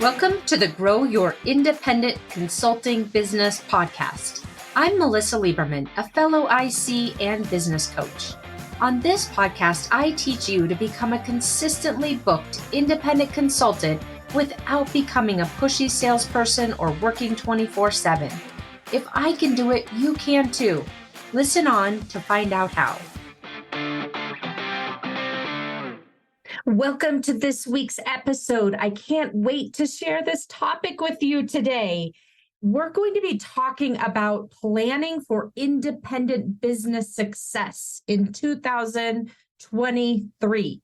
Welcome to the Grow Your Independent Consulting Business podcast. I'm Melissa Lieberman, a fellow IC and business coach. On this podcast, I teach you to become a consistently booked independent consultant without becoming a pushy salesperson or working 24/7. If I can do it, you can too. Listen on to find out how. Welcome to this week's episode. I can't wait to share this topic with you today. We're going to be talking about planning for independent business success in 2023.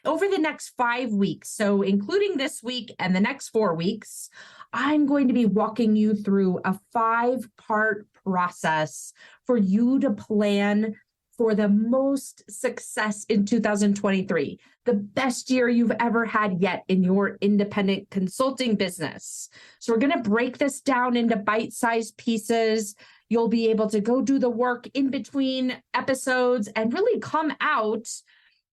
Over the next 5 weeks, so including this week and the next 4 weeks, I'm going to be walking you through a 5-part process for you to plan for the most success in 2023, the best year you've ever had yet in your independent consulting business. So we're going to break this down into bite-sized pieces. You'll be able to go do the work in between episodes and really come out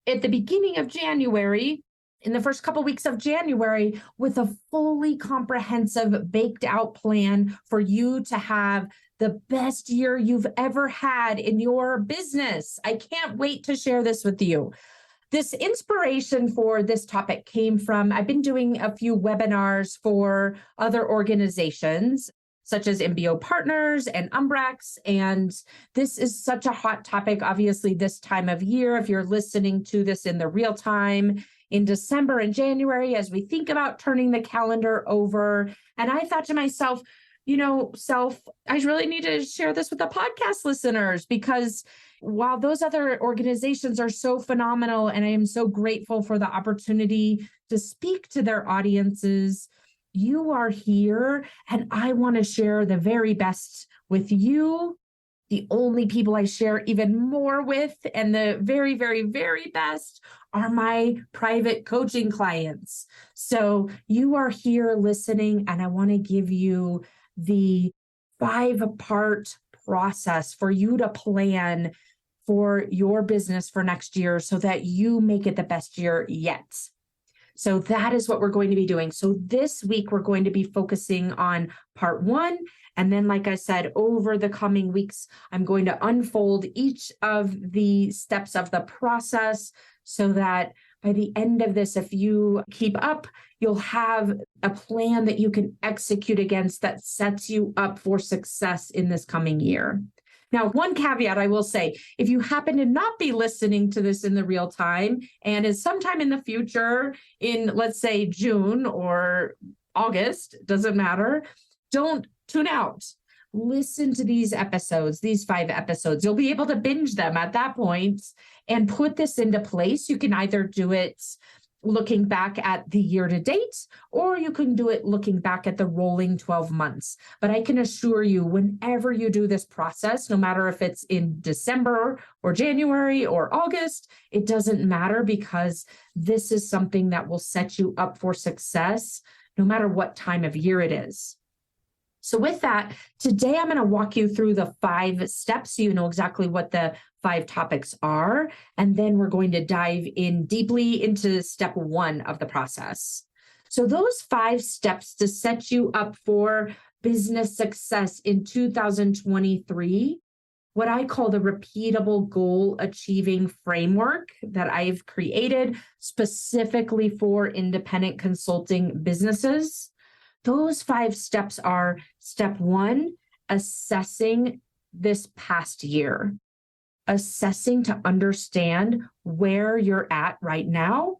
at the beginning of January, in the first couple weeks of January, with a fully comprehensive, baked out plan for you to have the best year you've ever had in your business. I can't wait to share this with you. This inspiration for this topic came from, I've been doing a few webinars for other organizations, such as MBO Partners and Umbrex. And this is such a hot topic, obviously, this time of year. If you're listening to this in the real time, in December and January, as we think about turning the calendar over. And I thought to myself, I really need to share this with the podcast listeners, because while those other organizations are so phenomenal, and I am so grateful for the opportunity to speak to their audiences, you are here, and I want to share the very best with you. The only people I share even more with, and the very, very, very best, are my private coaching clients. So you are here listening, and I want to give you the 5-part process for you to plan for your business for next year so that you make it the best year yet. So that is what we're going to be doing. So this week, we're going to be focusing on part 1. And then, like I said, over the coming weeks, I'm going to unfold each of the steps of the process so that by the end of this, if you keep up, you'll have a plan that you can execute against that sets you up for success in this coming year. Now, one caveat I will say, if you happen to not be listening to this in the real time and is sometime in the future in, let's say, June or August, doesn't matter, don't tune out. Listen to these episodes, these 5 episodes. You'll be able to binge them at that point and put this into place. You can either do it looking back at the year to date, or you can do it looking back at the rolling 12 months. But I can assure you, whenever you do this process, no matter if it's in December or January or August, it doesn't matter, because this is something that will set you up for success no matter what time of year it is. So with that, today I'm going to walk you through the 5 steps so you know exactly what the 5 topics are. And then we're going to dive in deeply into step 1 of the process. So those 5 steps to set you up for business success in 2023, what I call the Repeatable Goal-Achieving Framework that I've created specifically for independent consulting businesses. Those 5 steps are: step 1, assessing this past year, assessing to understand where you're at right now,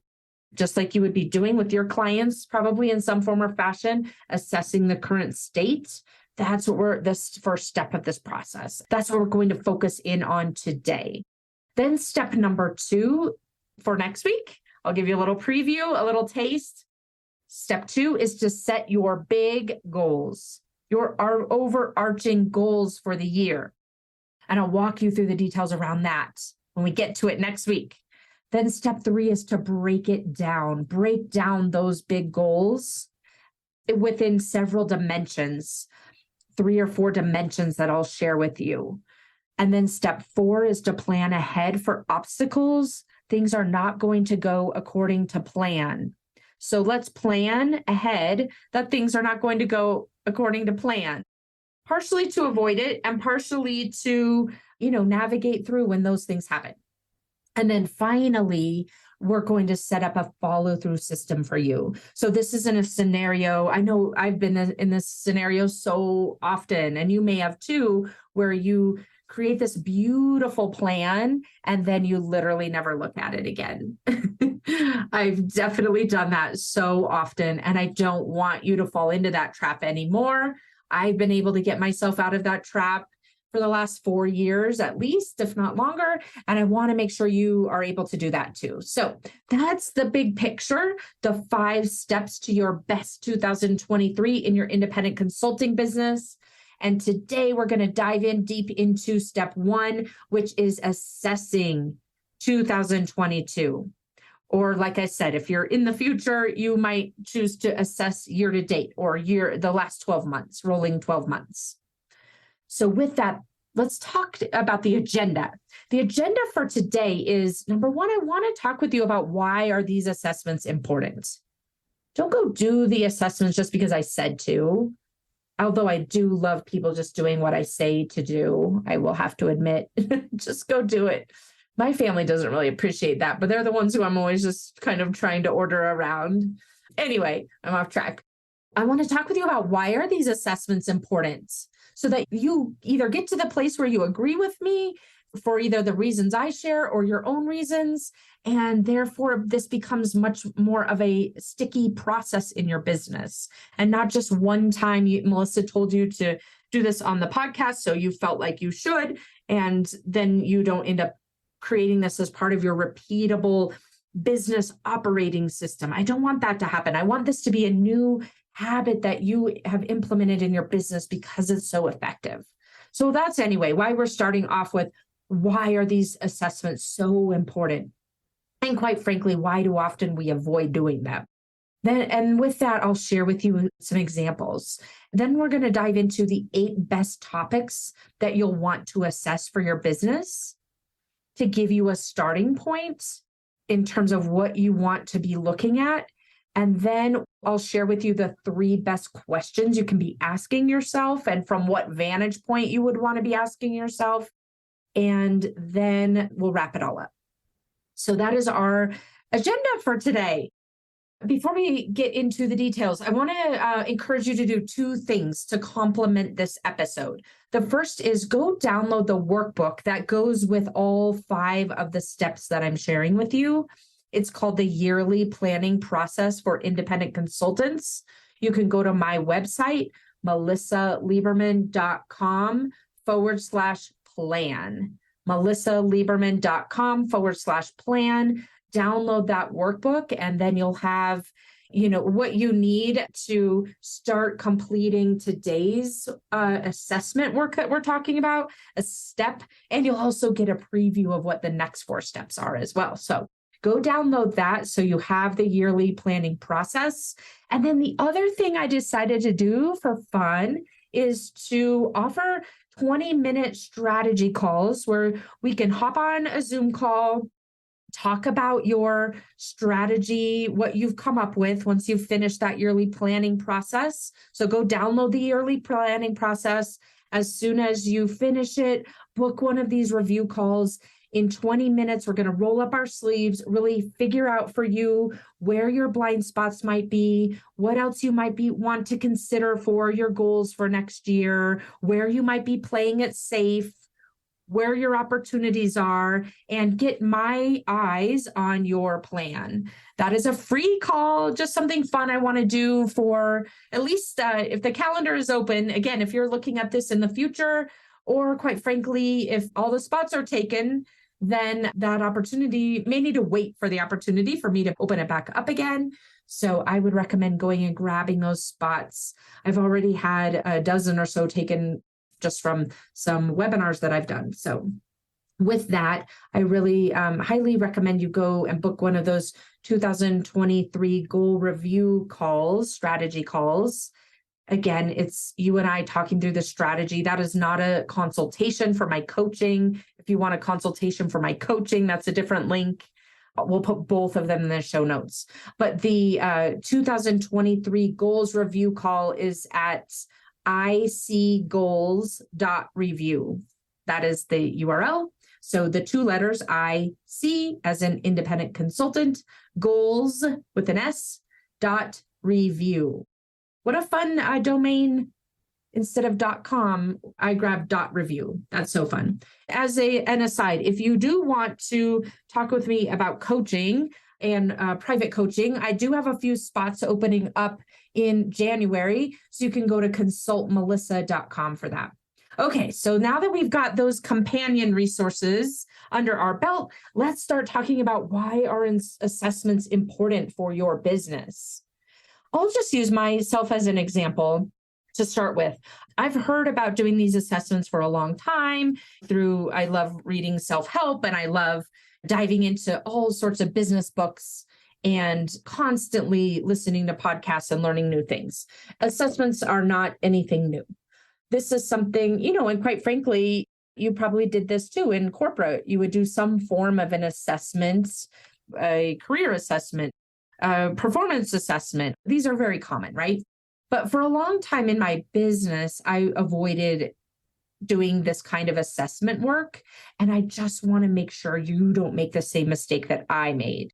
just like you would be doing with your clients, probably in some form or fashion, assessing the current state. That's what this first step of this process. That's what we're going to focus in on today. Then step number 2 for next week, I'll give you a little preview, a little taste. Step 2 is to set your big goals, your overarching goals for the year. And I'll walk you through the details around that when we get to it next week. Then step 3 is to break down those big goals within several dimensions, 3 or 4 dimensions that I'll share with you. And then step 4 is to plan ahead for obstacles. Things are not going to go according to plan. So let's plan ahead that things are not going to go according to plan, partially to avoid it and partially to, navigate through when those things happen. And then finally, we're going to set up a follow-through system for you. So this isn't a scenario. I know I've been in this scenario so often, and you may have too, where you create this beautiful plan and then you literally never look at it again. I've definitely done that so often, and I don't want you to fall into that trap anymore. I've been able to get myself out of that trap for the last 4 years, at least, if not longer. And I want to make sure you are able to do that too. So that's the big picture, the 5 steps to your best 2023 in your independent consulting business. And today we're going to dive in deep into step 1, which is assessing 2022. Or like I said, if you're in the future, you might choose to assess year to date or the last 12 months, rolling 12 months. So with that, let's talk about the agenda. The agenda for today is, number 1, I want to talk with you about why are these assessments important. Don't go do the assessments just because I said to, although I do love people just doing what I say to do. I will have to admit, just go do it. My family doesn't really appreciate that, but they're the ones who I'm always just kind of trying to order around. Anyway, I'm off track. I want to talk with you about why are these assessments important, so that you either get to the place where you agree with me for either the reasons I share or your own reasons. And therefore, this becomes much more of a sticky process in your business and not just one time Melissa told you to do this on the podcast, so you felt like you should, and then you don't end up creating this as part of your repeatable business operating system. I don't want that to happen. I want this to be a new habit that you have implemented in your business because it's so effective. So that's anyway why we're starting off with why are these assessments so important? And quite frankly, why do often we avoid doing them? And with that, I'll share with you some examples. Then we're going to dive into the 8 best topics that you'll want to assess for your business to give you a starting point in terms of what you want to be looking at. And then I'll share with you the 3 best questions you can be asking yourself and from what vantage point you would want to be asking yourself. And then we'll wrap it all up. So that is our agenda for today. Before we get into the details, I want to encourage you to do 2 things to complement this episode. The first is go download the workbook that goes with all 5 of the steps that I'm sharing with you. It's called the Yearly Planning Process for Independent Consultants. You can go to my website, melissalieberman.com/plan. melissalieberman.com/plan. Download that workbook, and then you'll have, what you need to start completing today's assessment work that we're talking about, a step, and you'll also get a preview of what the next 4 steps are as well. So go download that so you have the yearly planning process. And then the other thing I decided to do for fun is to offer 20-minute strategy calls where we can hop on a Zoom call, talk about your strategy, what you've come up with once you've finished that yearly planning process. So go download the yearly planning process. As soon as you finish it, book one of these review calls. In 20 minutes, we're going to roll up our sleeves, really figure out for you where your blind spots might be, what else you might want to consider for your goals for next year, where you might be playing it safe, where your opportunities are, and get my eyes on your plan. That is a free call, just something fun I want to do for at least if the calendar is open. Again, if you're looking at this in the future, or quite frankly, if all the spots are taken, then that opportunity may need to wait for the opportunity for me to open it back up again. So I would recommend going and grabbing those spots. I've already had a dozen or so taken just from some webinars that I've done. So with that, I really highly recommend you go and book one of those 2023 goal review calls, strategy calls. Again, it's you and I talking through the strategy. That is not a consultation for my coaching. If you want a consultation for my coaching, that's a different link. We'll put both of them in the show notes. But the 2023 goals review call is at icgoals.review. That is the URL. So the two letters IC as an independent consultant, goals with an S, .review. What a fun domain. Instead of .com, I grabbed .review. That's so fun. As an aside, if you do want to talk with me about coaching and private coaching, I do have a few spots opening up in January. So you can go to consultmelissa.com for that. Okay, so now that we've got those companion resources under our belt, let's start talking about why are assessments important for your business. I'll just use myself as an example to start with. I've heard about doing these assessments for a long time I love reading self-help, and I love diving into all sorts of business books and constantly listening to podcasts and learning new things. Assessments are not anything new. This is something, and quite frankly, you probably did this too in corporate. You would do some form of an assessment, a career assessment, a performance assessment. These are very common, right? But for a long time in my business, I avoided doing this kind of assessment work. And I just want to make sure you don't make the same mistake that I made.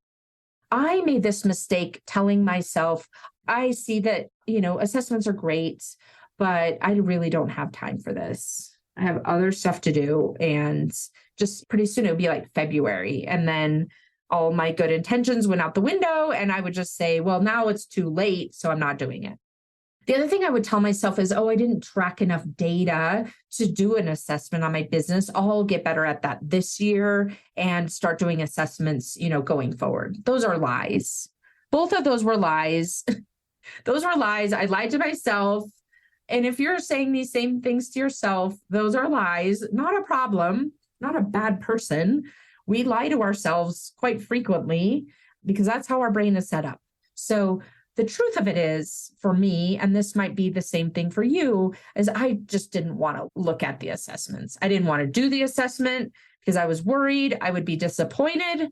I made this mistake telling myself, I see that, assessments are great, but I really don't have time for this. I have other stuff to do. And just pretty soon it would be like February. And then all my good intentions went out the window. And I would just say, well, now it's too late, so I'm not doing it. The other thing I would tell myself is, I didn't track enough data to do an assessment on my business. I'll get better at that this year and start doing assessments, going forward. Those are lies. Both of those were lies. Those were lies. I lied to myself. And if you're saying these same things to yourself, those are lies. Not a problem, not a bad person. We lie to ourselves quite frequently because that's how our brain is set up. So the truth of it is, for me, and this might be the same thing for you, is I just didn't want to look at the assessments. I didn't want to do the assessment because I was worried I would be disappointed.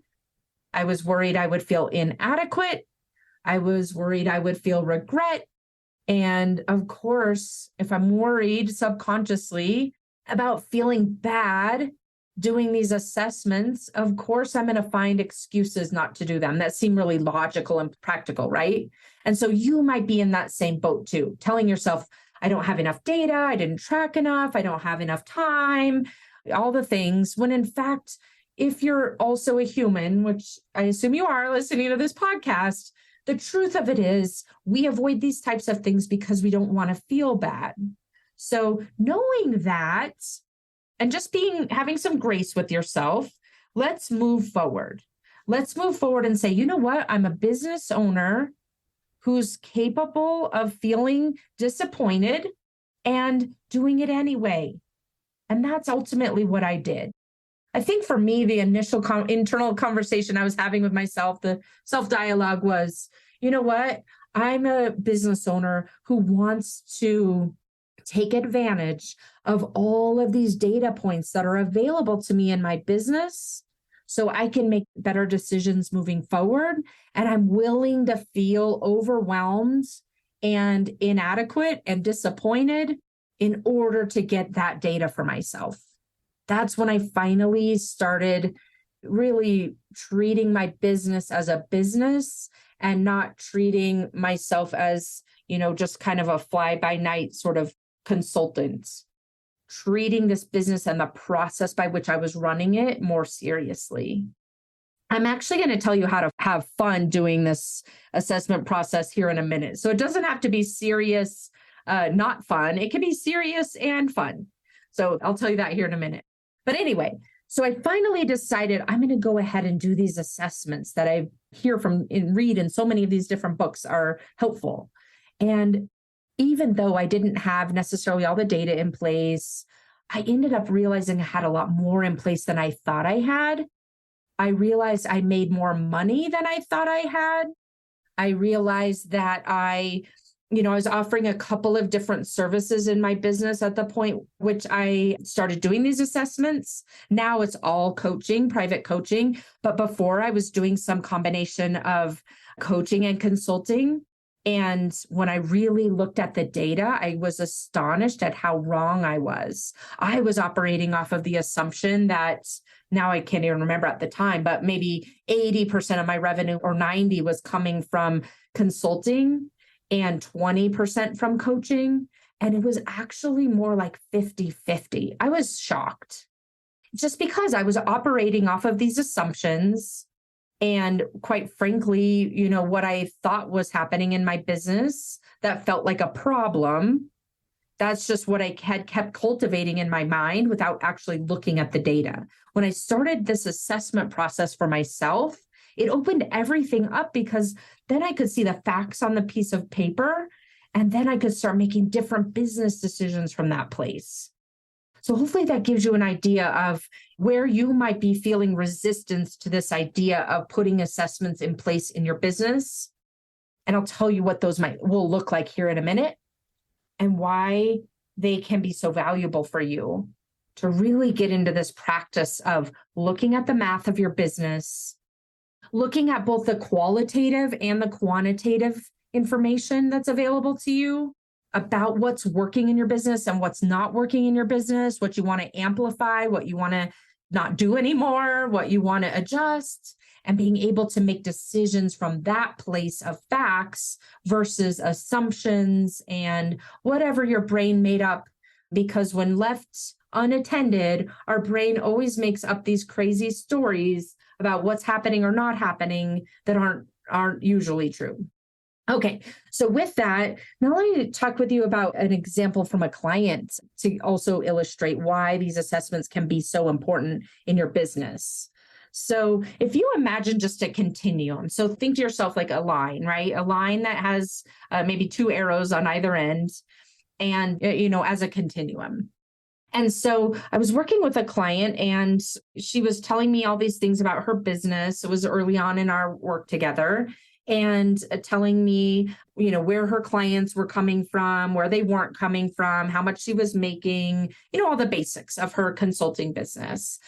I was worried I would feel inadequate. I was worried I would feel regret. And of course, if I'm worried subconsciously about feeling bad doing these assessments, of course, I'm going to find excuses not to do them that seem really logical and practical, right? And so you might be in that same boat too, telling yourself, I don't have enough data, I didn't track enough, I don't have enough time, all the things, when in fact, if you're also a human, which I assume you are listening to this podcast, the truth of it is we avoid these types of things because we don't want to feel bad. So knowing that, and just having some grace with yourself, let's move forward. Let's move forward and say, you know what? I'm a business owner who's capable of feeling disappointed and doing it anyway. And that's ultimately what I did. I think for me, the initial internal conversation I was having with myself, the self-dialogue was, you know what? I'm a business owner who wants to take advantage of all of these data points that are available to me in my business so I can make better decisions moving forward. And I'm willing to feel overwhelmed and inadequate and disappointed in order to get that data for myself. That's when I finally started really treating my business as a business and not treating myself as, just kind of a fly-by-night sort of consultant, treating this business and the process by which I was running it more seriously. I'm actually going to tell you how to have fun doing this assessment process here in a minute. So it doesn't have to be serious, not fun. It can be serious and fun. So I'll tell you that here in a minute. But anyway, so I finally decided I'm going to go ahead and do these assessments that I hear from and read in so many of these different books are helpful. And even though I didn't have necessarily all the data in place, I ended up realizing I had a lot more in place than I thought I had. I realized I made more money than I thought I had. I realized that I I was offering a couple of different services in my business at the point which I started doing these assessments. Now it's all coaching, private coaching. But before I was doing some combination of coaching and consulting. And when I really looked at the data, I was astonished at how wrong I was. I was operating off of the assumption that now I can't even remember at the time, but maybe 80% of my revenue or 90 was coming from consulting and 20% from coaching. And it was actually more like 50-50. I was shocked just because I was operating off of these assumptions. And quite frankly, what I thought was happening in my business that felt like a problem. That's just what I had kept cultivating in my mind without actually looking at the data. When I started this assessment process for myself, it opened everything up because then I could see the facts on the piece of paper, and then I could start making different business decisions from that place. So hopefully that gives you an idea of where you might be feeling resistance to this idea of putting assessments in place in your business. And I'll tell you what those will look like here in a minute and why they can be so valuable for you to really get into this practice of looking at the math of your business, looking at both the qualitative and the quantitative information that's available to you about what's working in your business and what's not working in your business, what you want to amplify, what you want to not do anymore, what you want to adjust, and being able to make decisions from that place of facts versus assumptions and whatever your brain made up. Because when left unattended, our brain always makes up these crazy stories about what's happening or not happening that aren't usually true. Okay, so with that, now let me talk with you about an example from a client to also illustrate why these assessments can be so important in your business. So if you imagine just a continuum, so think to yourself like a line, right? A line that has maybe two arrows on either end and, as a continuum. And so I was working with a client and she was telling me all these things about her business. It was early on in our work together. And telling me, where her clients were coming from, where they weren't coming from, how much she was making, all the basics of her consulting business.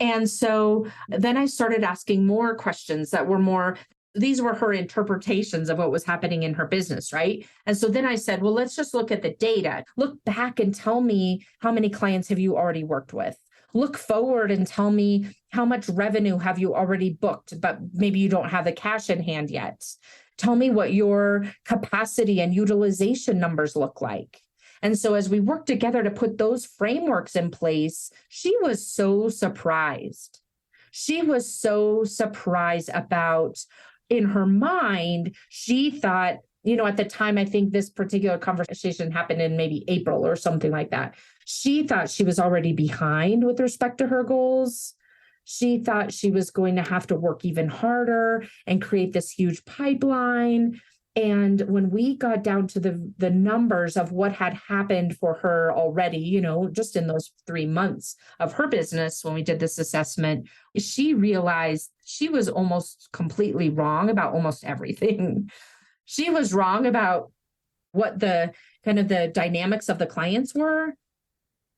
And so then I started asking more questions that were these were her interpretations of what was happening in her business, right? And so then I said, well, let's just look at the data. Look back and tell me, how many clients have you already worked with? Look forward and tell me, how much revenue have you already booked, but maybe you don't have the cash in hand yet. Tell me what your capacity and utilization numbers look like. And so as we worked together to put those frameworks in place, she was so surprised. She was so surprised about, in her mind, she thought, at the time, I think this particular conversation happened in maybe April or something like that. She thought she was already behind with respect to her goals. She thought she was going to have to work even harder and create this huge pipeline. And when we got down to the numbers of what had happened for her already, just in those 3 months of her business, when we did this assessment, she realized she was almost completely wrong about almost everything. She was wrong about what the kind of the dynamics of the clients were.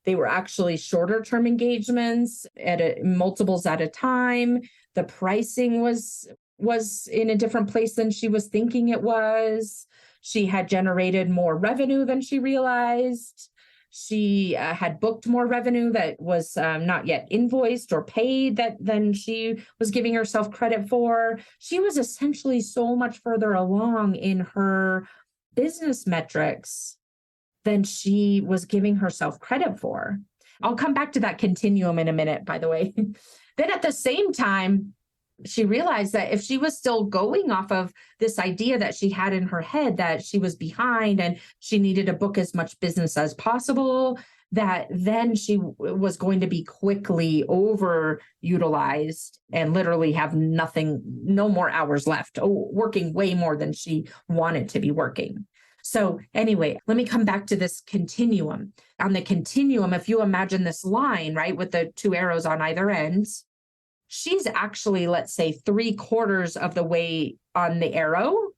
They were actually shorter term engagements at multiples at a time. The pricing was in a different place than she was thinking it was. She had generated more revenue than she realized. She had booked more revenue that was not yet invoiced or paid than she was giving herself credit for. She was essentially so much further along in her business metrics than she was giving herself credit for. I'll come back to that continuum in a minute, by the way. Then at the same time, she realized that if she was still going off of this idea that she had in her head that she was behind and she needed to book as much business as possible, that then she was going to be quickly overutilized and literally have no more hours left, working way more than she wanted to be working. So anyway, let me come back to this continuum. On the continuum, if you imagine this line, right, with the two arrows on either end, she's actually, let's say, 3/4 of the way on the arrow,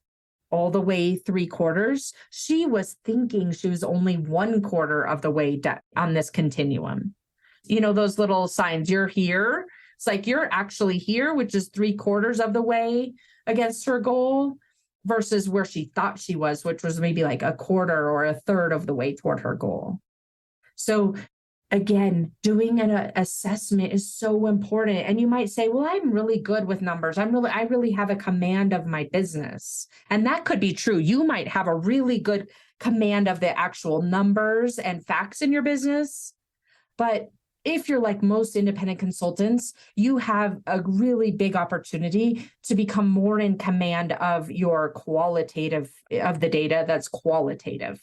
all the way 3/4. She was thinking she was only 1/4 of the way on this continuum. You know, those little signs, you're here. It's like you're actually here, which is 3/4 of the way against her goal versus where she thought she was, which was maybe like 1/4 or 1/3 of the way toward her goal. So again, doing an assessment is so important. And you might say, well, I'm really good with numbers. I really have a command of my business. And that could be true. You might have a really good command of the actual numbers and facts in your business. But if you're like most independent consultants, you have a really big opportunity to become more in command of your qualitative, of the data that's qualitative.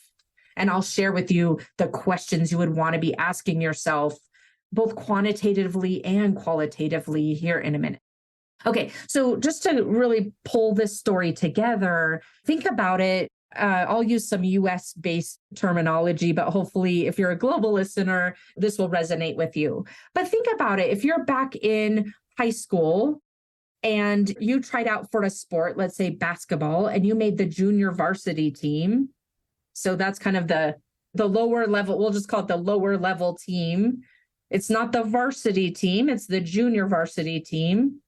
And I'll share with you the questions you would want to be asking yourself, both quantitatively and qualitatively here in a minute. Okay, so just to really pull this story together, think about it. I'll use some US-based terminology, but hopefully if you're a global listener, this will resonate with you. But think about it. If you're back in high school and you tried out for a sport, let's say basketball, and you made the junior varsity team, so that's kind of the lower level, we'll just call it the lower level team. It's not the varsity team, it's the junior varsity team.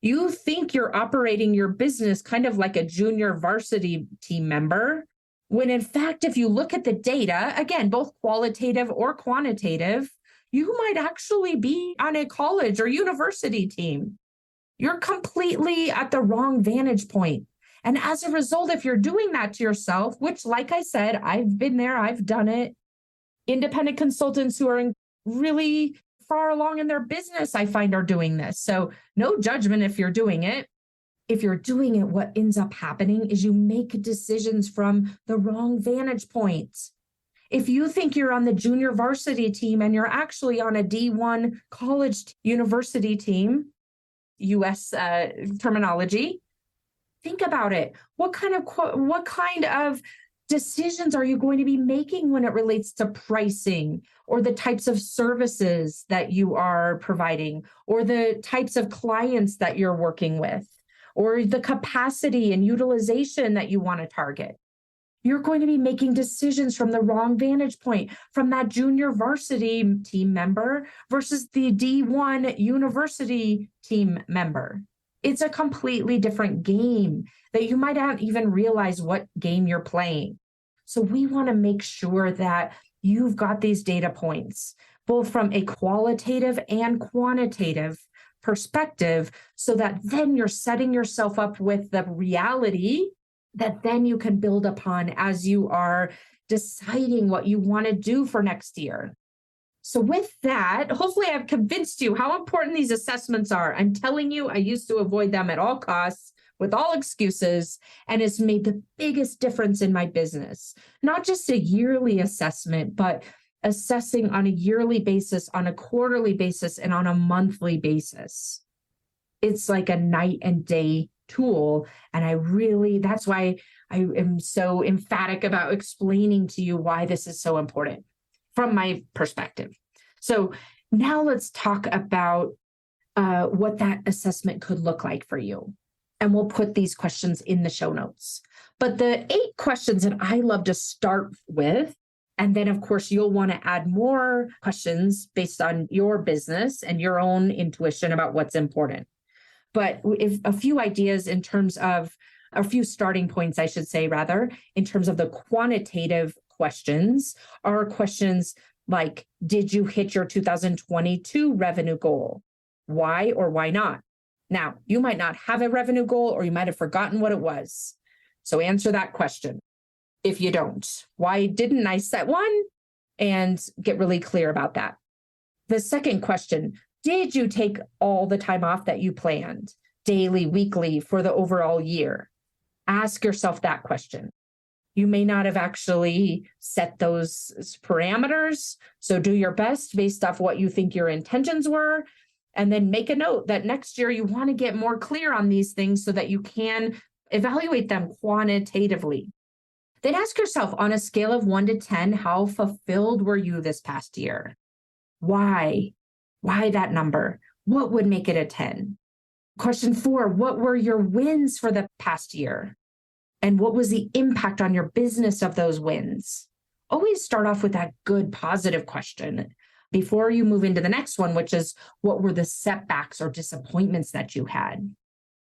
You think you're operating your business kind of like a junior varsity team member, when in fact, if you look at the data, again, both qualitative or quantitative, you might actually be on a college or university team. You're completely at the wrong vantage point. And as a result, if you're doing that to yourself, which, like I said, I've been there, I've done it, independent consultants who are really far along in their business, I find, are doing this. So no judgment if you're doing it. If you're doing it, what ends up happening is you make decisions from the wrong vantage point. If you think you're on the junior varsity team and you're actually on a D1 college university team, US terminology, think about it. What kind of decisions are you going to be making when it relates to pricing or the types of services that you are providing or the types of clients that you're working with or the capacity and utilization that you want to target? You're going to be making decisions from the wrong vantage point, from that junior varsity team member versus the D1 university team member. It's a completely different game that you might not even realize what game you're playing. So we want to make sure that you've got these data points, both from a qualitative and quantitative perspective, so that then you're setting yourself up with the reality that then you can build upon as you are deciding what you want to do for next year. So with that, hopefully I've convinced you how important these assessments are. I'm telling you, I used to avoid them at all costs with all excuses, and it's made the biggest difference in my business. Not just a yearly assessment, but assessing on a yearly basis, on a quarterly basis, and on a monthly basis. It's like a night and day tool. And that's why I am so emphatic about explaining to you why this is so important from my perspective. So now let's talk about what that assessment could look like for you. And we'll put these questions in the show notes. But the 8 questions that I love to start with, and then of course you'll want to add more questions based on your business and your own intuition about what's important. But if a few ideas in terms of, a few starting points, I should say, rather, in terms of the quantitative questions are questions like, did you hit your 2022 revenue goal? Why or why not? Now, you might not have a revenue goal, or you might have forgotten what it was. So answer that question. If you don't, why didn't I set one? And get really clear about that. The second question, did you take all the time off that you planned, daily, weekly, for the overall year? Ask yourself that question. You may not have actually set those parameters, so do your best based off what you think your intentions were, and then make a note that next year you want to get more clear on these things so that you can evaluate them quantitatively. Then ask yourself, on a scale of 1 to 10, how fulfilled were you this past year? Why? Why that number? What would make it a 10? Question 4, what were your wins for the past year? And what was the impact on your business of those wins? Always start off with that good, positive question before you move into the next one, which is what were the setbacks or disappointments that you had?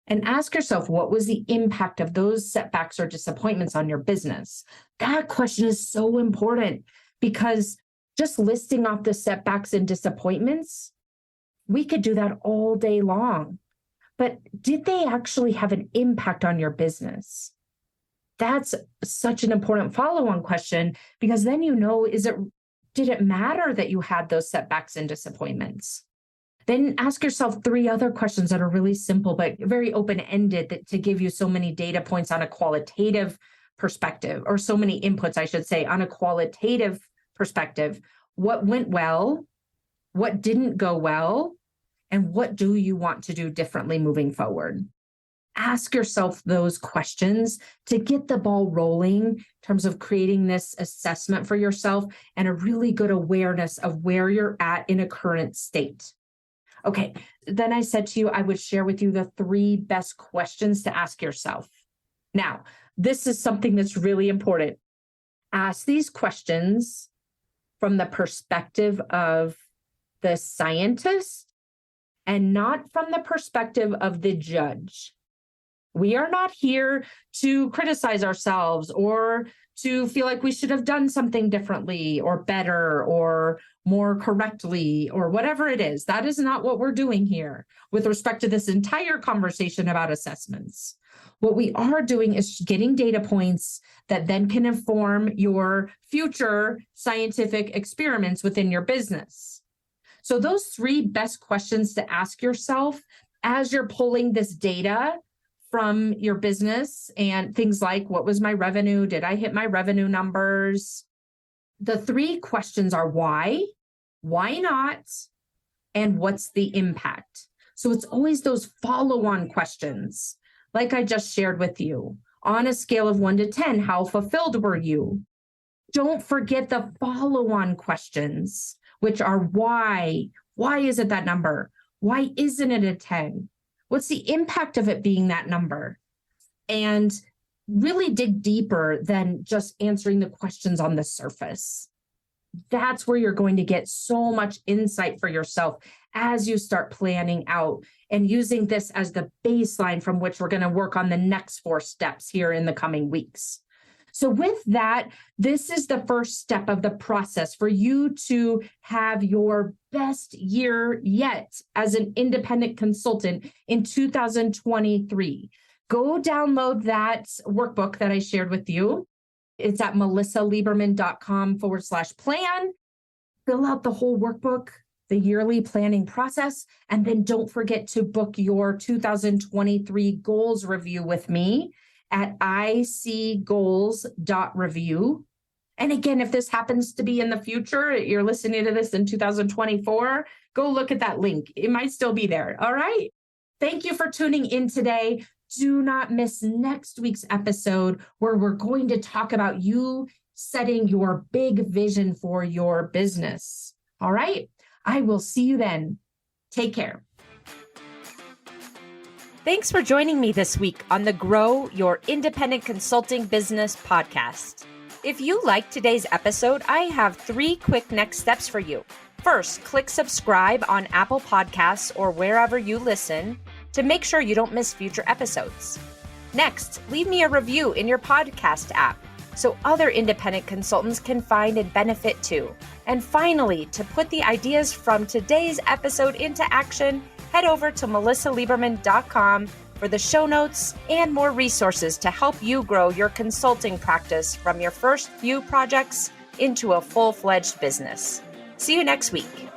And ask yourself, what was the impact of those setbacks or disappointments on your business? That question is so important because just listing off the setbacks and disappointments, we could do that all day long. But did they actually have an impact on your business? That's such an important follow-on question because then did it matter that you had those setbacks and disappointments? Then ask yourself 3 other questions that are really simple, but very open-ended to give you so many data points on a qualitative perspective, or so many inputs, I should say, on a qualitative perspective. What went well? What didn't go well? And what do you want to do differently moving forward? Ask yourself those questions to get the ball rolling in terms of creating this assessment for yourself and a really good awareness of where you're at in a current state. Okay, then I said to you, I would share with you the 3 best questions to ask yourself. Now, this is something that's really important. Ask these questions from the perspective of the scientist and not from the perspective of the judge. We are not here to criticize ourselves or to feel like we should have done something differently or better or more correctly or whatever it is. That is not what we're doing here with respect to this entire conversation about assessments. What we are doing is getting data points that then can inform your future scientific experiments within your business. So those 3 best questions to ask yourself as you're pulling this data from your business and things like, what was my revenue? Did I hit my revenue numbers? The 3 questions are why not, and what's the impact? So it's always those follow-on questions, like I just shared with you. On a scale of 1 to 10, how fulfilled were you? Don't forget the follow-on questions, which are why? Why is it that number? Why isn't it a 10? What's the impact of it being that number? And really dig deeper than just answering the questions on the surface. That's where you're going to get so much insight for yourself as you start planning out and using this as the baseline from which we're going to work on the next 4 steps here in the coming weeks. So with that, this is the first step of the process for you to have your best year yet as an independent consultant in 2023. Go download that workbook that I shared with you. It's at melissalieberman.com/plan. Fill out the whole workbook, the yearly planning process, and then don't forget to book your 2023 goals review with me at icgoals.review. And again, if this happens to be in the future, you're listening to this in 2024, go look at that link. It might still be there. All right. Thank you for tuning in today. Do not miss next week's episode where we're going to talk about you setting your big vision for your business. All right. I will see you then. Take care. Thanks for joining me this week on the Grow Your Independent Consulting Business podcast. If you liked today's episode, I have 3 quick next steps for you. First, click subscribe on Apple Podcasts or wherever you listen to make sure you don't miss future episodes. Next, leave me a review in your podcast app so other independent consultants can find and benefit too. And finally, to put the ideas from today's episode into action, head over to melissalieberman.com for the show notes and more resources to help you grow your consulting practice from your first few projects into a full-fledged business. See you next week.